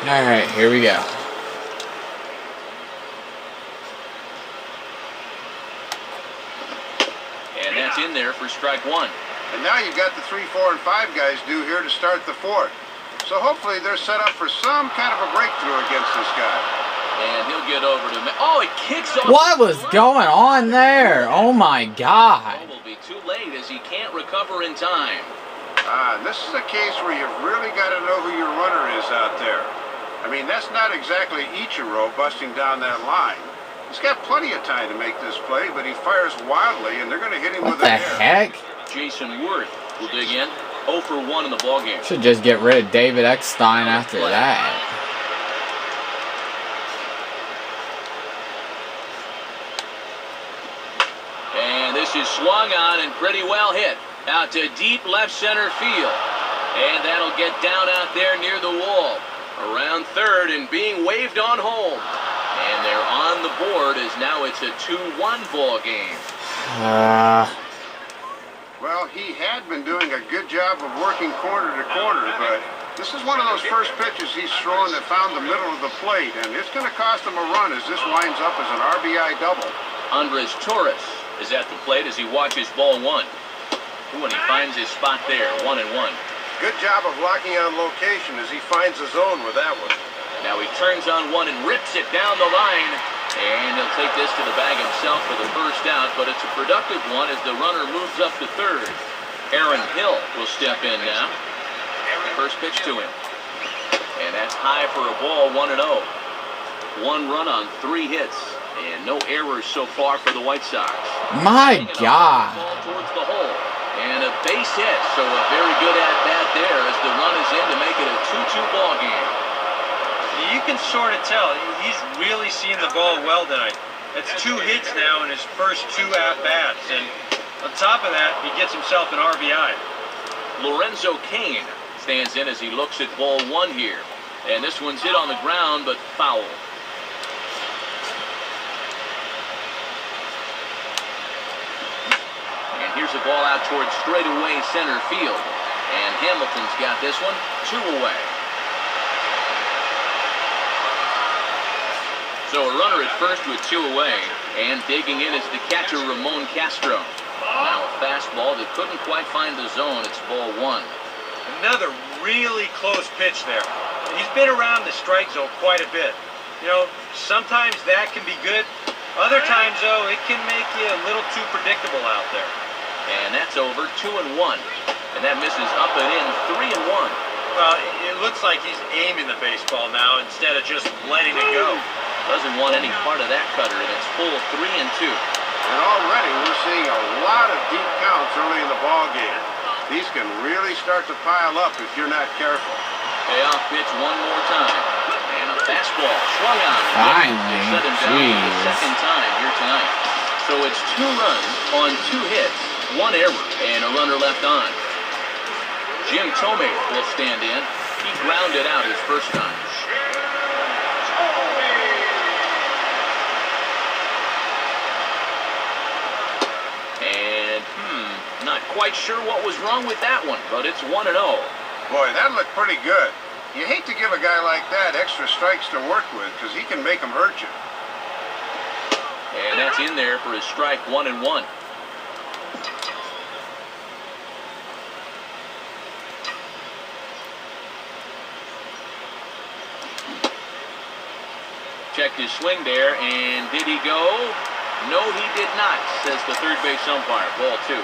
Alright, here we go. And that's in there for strike one. And now you've got the 3, 4, and 5 guys due here to start the fourth. So hopefully they're set up for some kind of a breakthrough against this guy. And he'll get over to me. Oh, it kicks off. What was going on there? Oh my God. It will be too late as he can't recover in time. This is a case where you've really got to know who your runner is out there. I mean, that's not exactly Ichiro busting down that line. He's got plenty of time to make this play, but he fires wildly, and they're going to hit him What with the an air. heck? Jason Worth will dig in. 0 for 1 in the ballgame. Should just get rid of David Eckstein after that. And this is swung on and pretty well hit. Out to deep left center field. And that'll get down out there near the wall. Around third and being waved on home. And they're on the board as now it's a 2-1 ball game. Well, he had been doing a good job of working corner to corner, but this is one of those first pitches he's thrown that found the middle of the plate, and it's going to cost him a run as this winds up as an RBI double. Andres Torres is at the plate as he watches ball one. Ooh, and he finds his spot there, 1-1. Good job of locking on location as he finds the zone with that one. Now he turns on one and rips it down the line. And he'll take this to the bag himself for the first out, but it's a productive one as the runner moves up to third. Aaron Hill will step in now. First pitch to him. And that's high for a ball, 1-0. 1 run on 3 hits, and no errors so far for the White Sox. My God. Ball towards the hole. And a base hit, so a very good at-bat there as the run is in to make it a 2-2 ball game. You can sort of tell he's really seeing the ball well tonight. It's 2 hits now in his first 2 at-bats, and on top of that, he gets himself an RBI. Lorenzo Cain stands in as he looks at ball one here, and this one's hit on the ground but foul. And here's a ball out towards straightaway center field, and Hamilton's got this one 2 away. So a runner at first with 2 away, and digging in is the catcher Ramon Castro. Now a fastball that couldn't quite find the zone. It's ball 1. Another really close pitch there. He's been around the strike zone quite a bit. You know, sometimes that can be good. Other times, though, it can make you a little too predictable out there. And that's over, 2-1. And that misses up and in, 3-1. Well, it looks like he's aiming the baseball now instead of just letting it go. Doesn't want any part of that cutter, and it's full 3-2. And already we're seeing a lot of deep counts early in the ball game. These can really start to pile up if you're not careful. Payoff pitch one more time. And a fastball swung on. Finally, Set him down for the second time here tonight. So it's 2 runs on 2 hits, 1 error, and a runner left on. Jim Tomei will stand in. He grounded out his first time. And, not quite sure what was wrong with that one, but it's 1-0. Boy, that looked pretty good. You hate to give a guy like that extra strikes to work with because he can make them hurt you. And that's in there for his strike, 1-1. Checked his swing there, and did he go? No, he did not, says the third base umpire. Ball 2.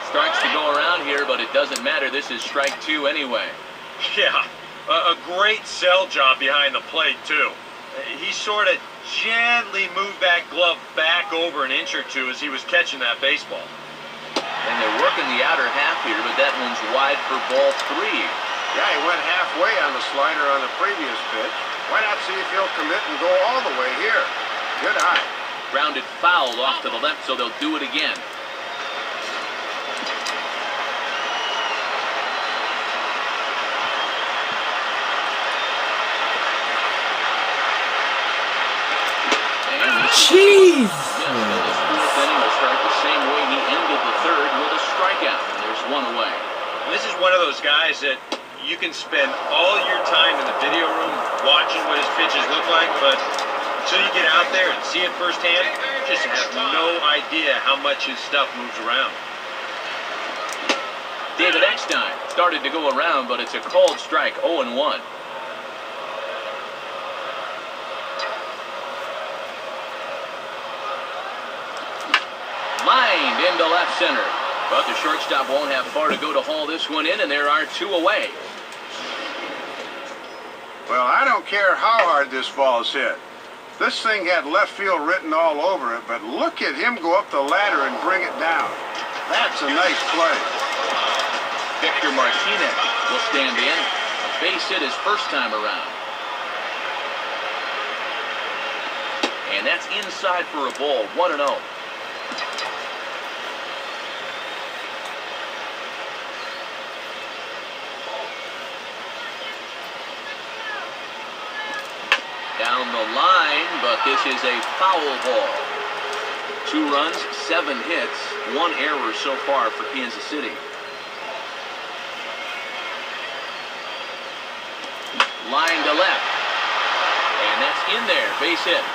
Strikes to go around here, but it doesn't matter. This is strike 2 anyway. Yeah, a great sell job behind the plate, too. He sort of gently moved that glove back over an inch or 2 as he was catching that baseball. And they're working the outer half here, but that one's wide for ball 3. Yeah, he went halfway on the slider on the previous pitch. Why not see if he'll commit and go all the way here? Good eye. Grounded foul off to the left, so they'll do it again. Jeez! This 4th inning will start the same way those guys that you can spend all your time in the video room watching what his pitches look like, but until you get out there and see it firsthand, you just have no idea how much his stuff moves around. David Eckstein started to go around, but it's a called strike, 0-1. Lined into left center, but the shortstop won't have far to go to haul this one in, and there are 2 away. Well, I don't care how hard this ball's hit. This thing had left field written all over it, but look at him go up the ladder and bring it down. That's a nice play. Victor Martinez will stand in. A base hit his first time around. And that's inside for a ball, 1-0. Down the line, but this is a foul ball. 2 runs, 7 hits, 1 error so far for Kansas City. Line to left. And that's in there, base hit.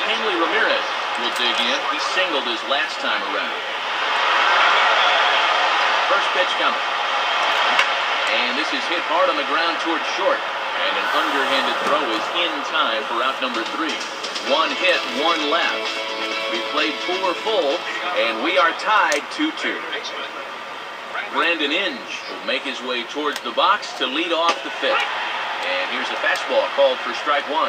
Hanley Ramirez will dig in. He singled his last time around. First pitch coming. And this is hit hard on the ground towards short. And an underhanded throw is in time for out number 3. 1 hit, 1 left. We played 4 full, and we are tied 2-2. Brandon Inge will make his way towards the box to lead off the 5th. And here's a fastball called for strike 1.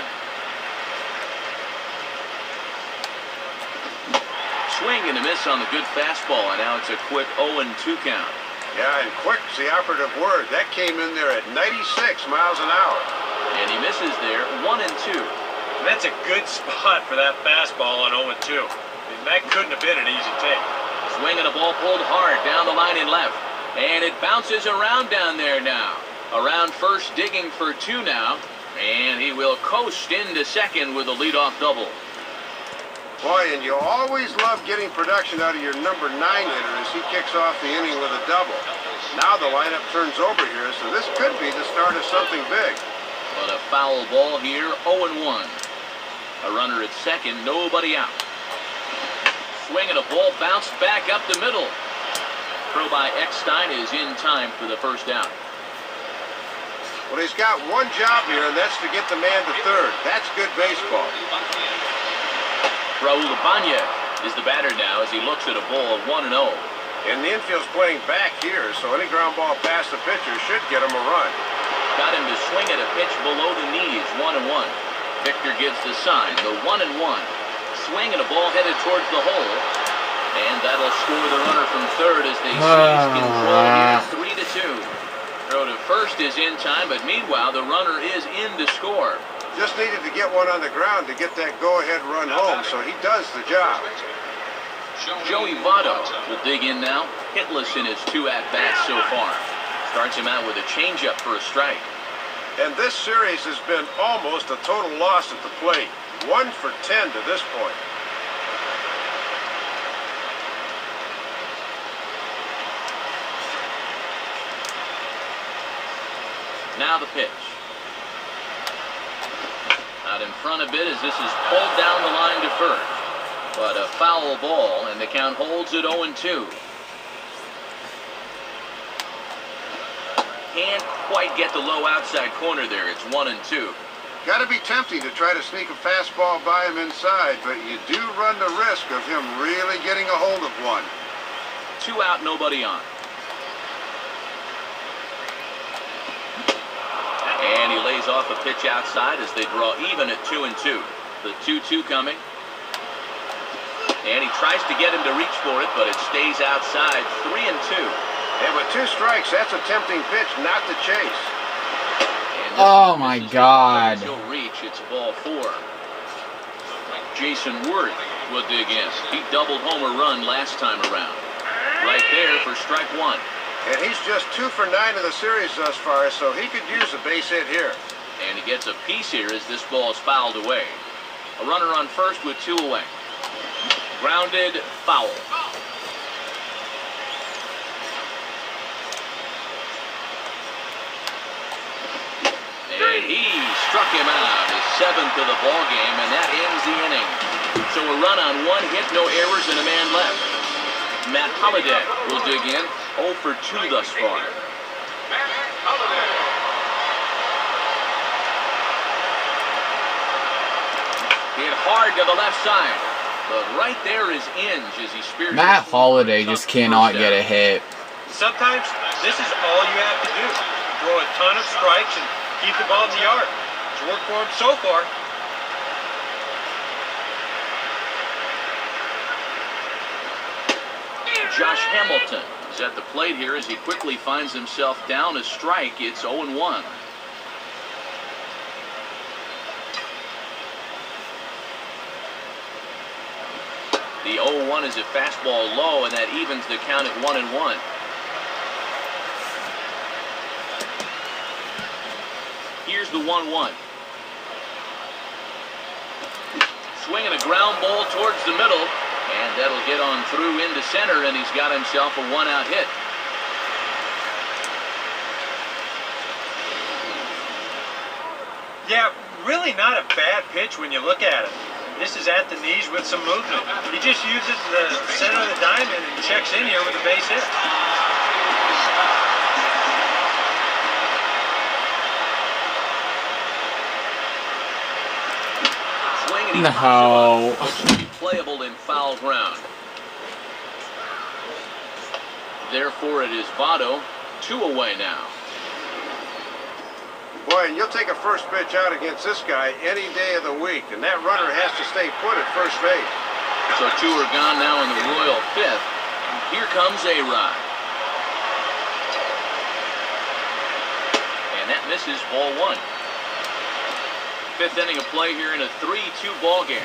Swing and a miss on the good fastball, and now it's a quick 0-2 count. Yeah, and quick's the operative word. That came in there at 96 miles an hour. And he misses there, 1-2. That's a good spot for that fastball on 0-2. I mean, that couldn't have been an easy take. Swing and a ball pulled hard down the line and left. And it bounces around down there now. Around first, digging for 2 now. And he will coast into second with a leadoff double. Boy, and you always love getting production out of your number 9 hitter as he kicks off the inning with a double. Now the lineup turns over here, so this could be the start of something big. But a foul ball here, 0-1. A runner at second, nobody out. Swing and a ball bounced back up the middle. Throw by Eckstein is in time for the first out. Well, he's got one job here, and that's to get the man to third. That's good baseball. Raul Ibanez is the batter now as he looks at a ball, 1-0. And the infield's playing back here, so any ground ball past the pitcher should get him a run. Got him to swing at a pitch below the knees, 1-1. Victor gives the sign, the 1-1. Swing and a ball headed towards the hole. And that'll score the runner from third as they seize control here, 3-2. Throw to first is in time, but meanwhile the runner is in to score. Just needed to get one on the ground to get that go-ahead run home, so he does the job. Joey Votto will dig in now, hitless in his 2 at-bats so far. Starts him out with a changeup for a strike. And this series has been almost a total loss at the plate. 1 for 10 to this point. Now the pitch. Out in front a bit as this is pulled down the line to first. But a foul ball, and the count holds at 0-2. Can't quite get the low outside corner there. It's 1-2. Got to be tempting to try to sneak a fastball by him inside, but you do run the risk of him really getting a hold of one. 2 out, nobody on. And he lays off a pitch outside as they draw even at 2-2. The 2-2 coming. And he tries to get him to reach for it, but it stays outside, 3-2. And with 2 strikes, that's a tempting pitch not to chase. Oh my God. He'll reach, it's ball 4. Jason Worth will dig in. He doubled home a run last time around. Right there for strike 1. And he's just 2 for 9 in the series thus far, so he could use a base hit here. And he gets a piece here as this ball is fouled away. A runner on first with 2 away. Grounded foul. And he struck him out, his 7th of the ball game, and that ends the inning. So a run on 1 hit, no errors, and a man left. Matt Holliday will dig in, 0 for 2 thus far. Hit hard to the left side, but right there is Inge as he spears. Matt Holliday just cannot get a hit. Sometimes this is all you have to do. Throw a ton of strikes and keep the ball in the yard. It's worked for him so far. Josh Hamilton is at the plate here as he quickly finds himself down a strike. It's 0-1. The 0-1 is a fastball low, and that evens the count at 1-1. Here's the 1-1. Swinging a ground ball towards the middle, and that'll get on through into center, and he's got himself a 1-out hit. Yeah, really not a bad pitch when you look at it. This is at the knees with some movement. He just uses the center of the diamond and checks in here with a base hit. Swinging, No. which will be playable in foul ground. Therefore, it is Votto, 2 away now. Boy, and you'll take a first pitch out against this guy any day of the week, and that runner has to stay put at first base. So 2 are gone now in the Royal 5th. Here comes A-Rod. And that misses, ball 1. 5th inning of play here in a 3-2 ball game.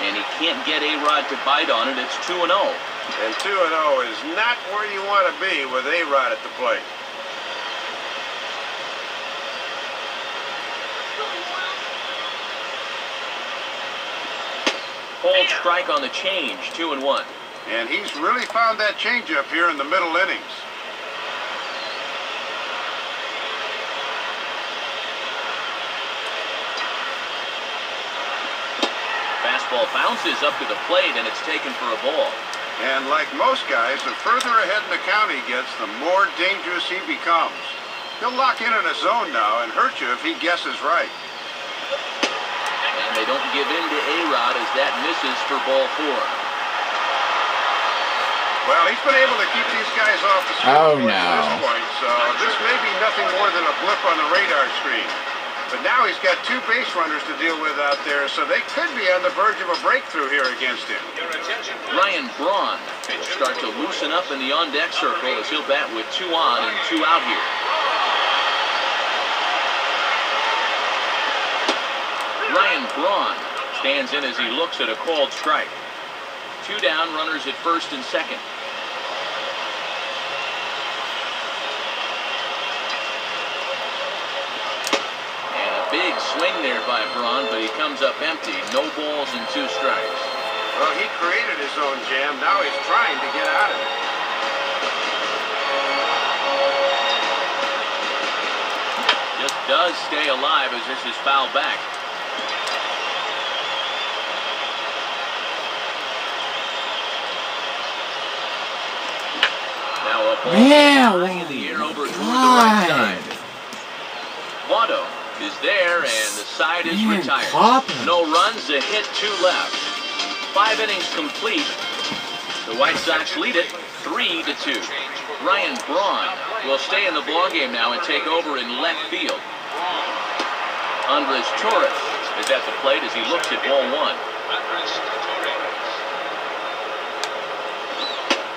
And he can't get A-Rod to bite on it. It's 2-0. And 2-0 is not where you want to be with A-Rod at the plate. Hold strike on the change, 2-1. And he's really found that changeup here in the middle innings. Fastball bounces up to the plate, and it's taken for a ball. And like most guys, the further ahead in the count he gets, the more dangerous he becomes. He'll lock in a zone now and hurt you if he guesses right. And they don't give in to A-Rod as that misses for ball 4. Well, he's been able to keep these guys off the Oh, scoreboard no. at this point, so this may be nothing more than a blip on the radar screen. But now he's got 2 base runners to deal with out there, so they could be on the verge of a breakthrough here against him. Ryan Braun will start to loosen up in the on-deck circle as he'll bat with 2 on and 2 out here. Ryan Braun stands in as he looks at a called strike. 2 down, runners at first and second. And a big swing there by Braun, but he comes up empty. No balls and 2 strikes. Well, he created his own jam. Now he's trying to get out of it. Just does stay alive as this is fouled back. Now a ball high in the air over toward the right side. Votto is there, and the side is retired. No runs, a hit, 2 left. 5 innings complete. The White Sox lead it 3-2. Ryan Braun will stay in the ballgame now and take over in left field. Andres Torres is at the plate as he looks at ball 1.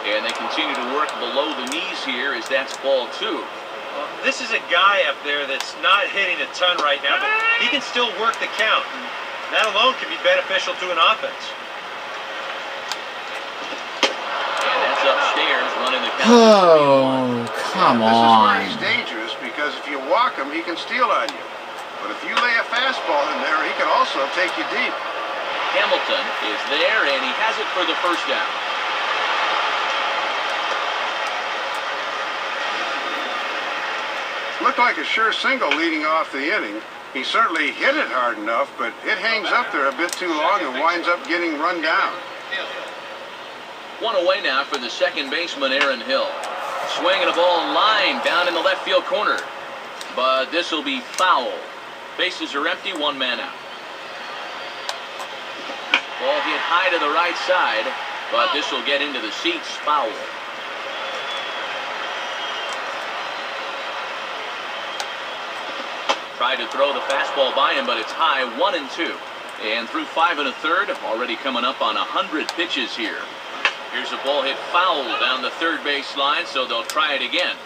And they continue to work below the knees here as that's ball 2. Well, this is a guy up there that's not hitting a ton right now, but he can still work the count. And that alone can be beneficial to an offense. And that's upstairs running the count. Oh, come This is where on. he's dangerous walk him, he can steal on you. But if you lay a fastball in there, he can also take you deep. Hamilton is there, and he has it for the first down. Looked like a sure single leading off the inning. He certainly hit it hard enough, but it hangs up there a bit too long and winds up getting run down. One away now for the second baseman, Aaron Hill. Swinging a ball line down in the left field corner. But this will be foul. Bases are empty, one man out. Ball hit high to the right side, but this will get into the seats, foul. Tried to throw the fastball by him, but it's high, 1-2. And through 5 1/3, already coming up on 100 pitches here. Here's a ball hit foul down the third base line, so they'll try it again.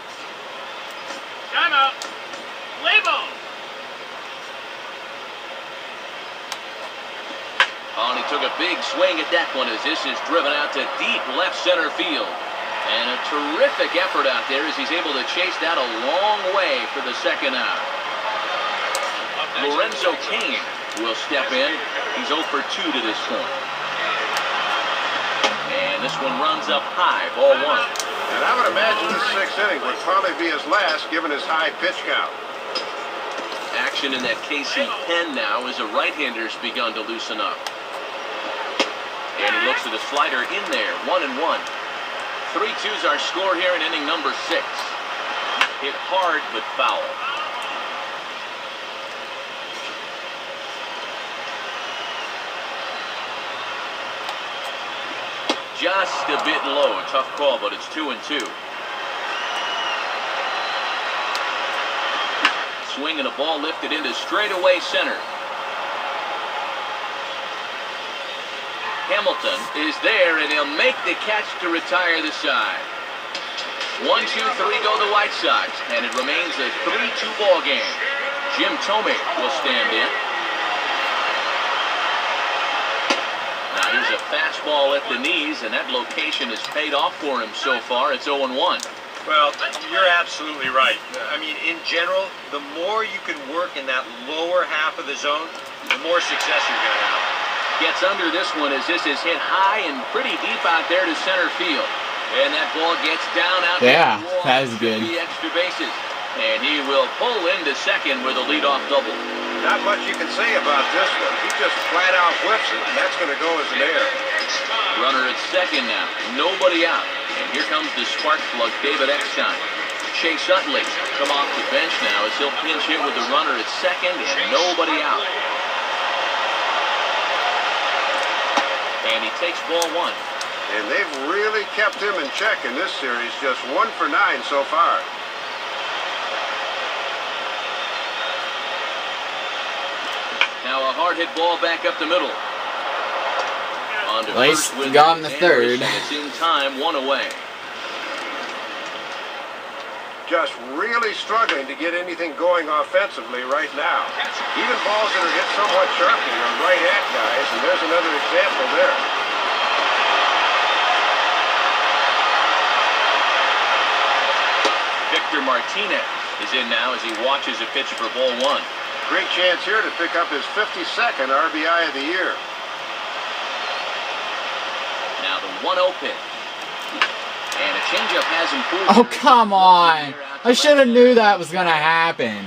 Timeout. Play ball. Oh, and he took a big swing at that one as this is driven out to deep left center field. And a terrific effort out there as he's able to chase that a long way for the second out. Lorenzo Cain will step in. He's 0 for 2 to this point. And this one runs up high, ball 1. And I would imagine this 6th inning would probably be his last, given his high pitch count. Action in that KC pen now as a right-hander's begun to loosen up. And he looks at a slider in there, 1-1. 3-2's our score here in inning number 6. Hit hard, but foul. Just a bit low. Tough call, but it's 2-2. Swing and a ball lifted into straightaway center. Hamilton is there, and he'll make the catch to retire the side. 1-2-3 go the White Sox, and it remains a 3-2 ball game. Jim Thome will stand in. Now here's a fastball at the knees, and that location has paid off for him so far. It's 0-1. Well, you're absolutely right. I mean, in general, the more you can work in that lower half of the zone, the more success you're going to have. Gets under this one as this is hit high and pretty deep out there to center field. And that ball gets down out yeah, to the wall. that is good. The extra bases. And he will pull into second with a leadoff double. Not much you can say about this one. He just flat out whiffs it, and that's going to go as an error. Runner at second now. Nobody out. And here comes the spark plug, David Eckstein. Chase Utley come off the bench now as he'll pinch hit with the runner at second and nobody out. And he takes ball 1. And they've really kept him in check in this series, just 1 for 9 so far. Now a hard hit ball back up the middle. On to At least first with got him the third. It's in time, 1 away. Just really struggling to get anything going offensively right now. Even balls that are hit somewhat sharply are right at guys, and there's another example there. Victor Martinez is in now as he watches a pitch for ball 1. Great chance here to pick up his 52nd RBI of the year. Now the 1-0 pitch. And a changeup has him fooled. Oh, come on. I should have knew that was going to happen.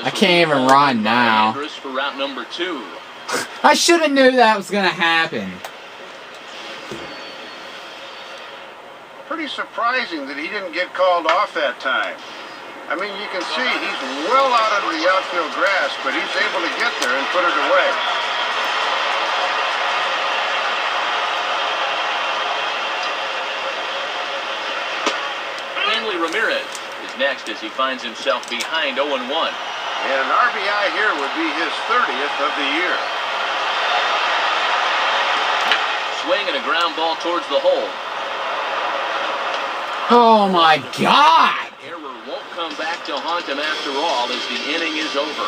I can't even run now. For route number 2. I should have knew that was going to happen. Pretty surprising that he didn't get called off that time. I mean, you can see he's well out under the outfield grass, but he's able to get there and put it away. Ramirez is next as he finds himself behind 0-1. And an RBI here would be his 30th of the year. Swing and a ground ball towards the hole. Oh my God! Error won't come back to haunt him after all as the inning is over.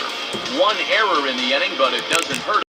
1 error in the inning, but it doesn't hurt.